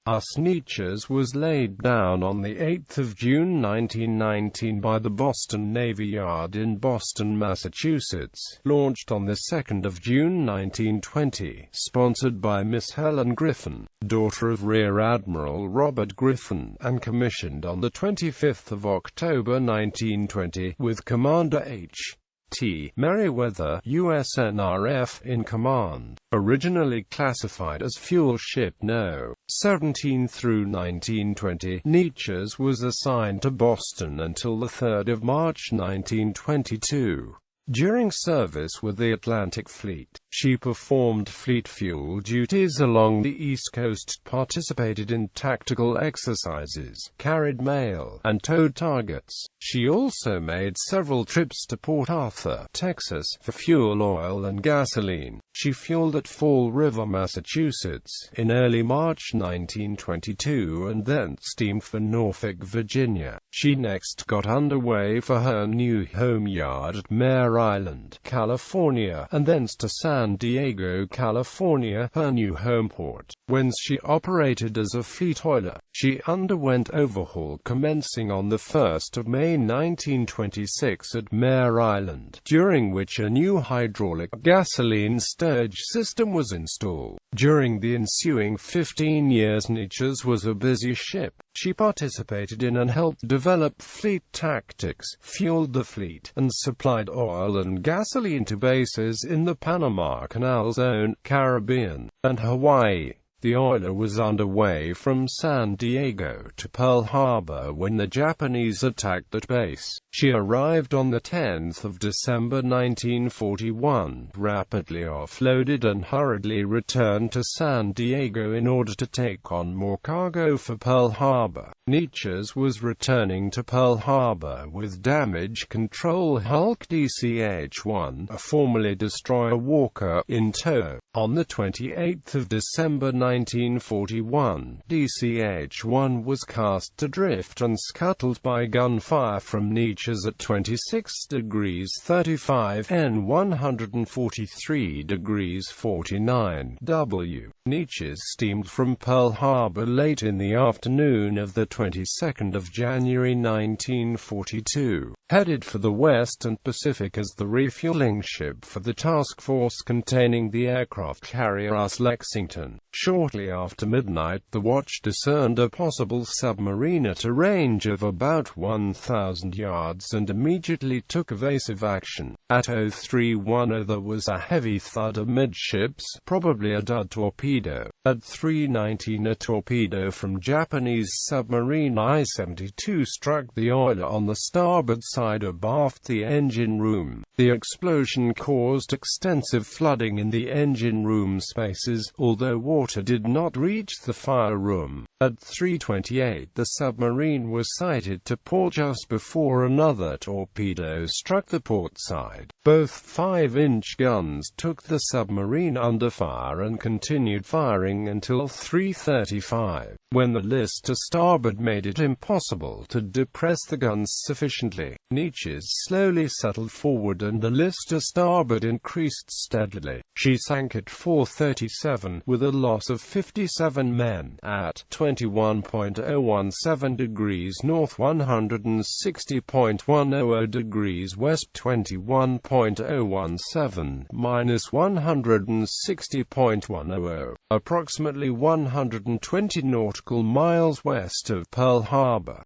USS Neches was laid down on 8 June 1919 by the Boston Navy Yard in Boston, Massachusetts, launched on 2 June 1920, sponsored by Miss Helen Griffin, daughter of Rear Admiral Robert Griffin, and commissioned on 25 October 1920, with Commander H.T. Merriweather, USNRF, in command. Originally classified as Fuel Ship No. 17 through 1920, Neches was assigned to Boston until 3 March 1922. During service with the Atlantic Fleet, she performed fleet fuel duties along the East Coast, participated in tactical exercises, carried mail, and towed targets. She also made several trips to Port Arthur, Texas, for fuel oil and gasoline. She fueled at Fall River, Massachusetts, in early March 1922 and then steamed for Norfolk, Virginia. She next got underway for her new home yard at Mare Island, California, and thence to San Diego, California, her new home port, whence she operated as a fleet oiler. She underwent overhaul commencing on 1 May 1926 at Mare Island, during which a new hydraulic gasoline sturge system was installed. During the ensuing 15 years, Neches was a busy ship. She participated in and helped develop fleet tactics, fueled the fleet, and supplied oil and gasoline to bases in the Panama Canal Zone, Caribbean, and Hawaii. The oiler was underway from San Diego to Pearl Harbor when the Japanese attacked that base. She arrived on 10 December 1941, rapidly offloaded and hurriedly returned to San Diego in order to take on more cargo for Pearl Harbor. Neches was returning to Pearl Harbor with damage control hulk DC-1, a formerly destroyer Walker, in tow. On 28 December 1941, DC-1 was cast adrift and scuttled by gunfire from Neches at 26 degrees 35 N 143 degrees 49 W. Neches steamed from Pearl Harbor late in the afternoon of the 22nd of January 1942, headed for the Western Pacific as the refueling ship for the task force containing the aircraft carrier USS Lexington. Shortly after midnight, the watch discerned a possible submarine at a range of about 1,000 yards and immediately took evasive action. At 0310 there was a heavy thud amidships, probably a dud torpedo. At 3:19 a torpedo from Japanese submarine I-72 struck the oiler on the starboard side abaft the engine room. The explosion caused extensive flooding in the engine room spaces, although water did not reach the fire room. At 3:28 the submarine was sighted to port just before another torpedo struck the port side. Both 5-inch guns took the submarine under fire and continued firing until 3:35, when the list to starboard made it impossible to depress the guns sufficiently. Neches slowly settled forward and the list to starboard increased steadily. She sank at 4:37 with a loss of 57 men at 21.017 degrees north, 160.100 degrees west, 21.017 minus 160.100, approximately 120 nautical miles west of Pearl Harbor.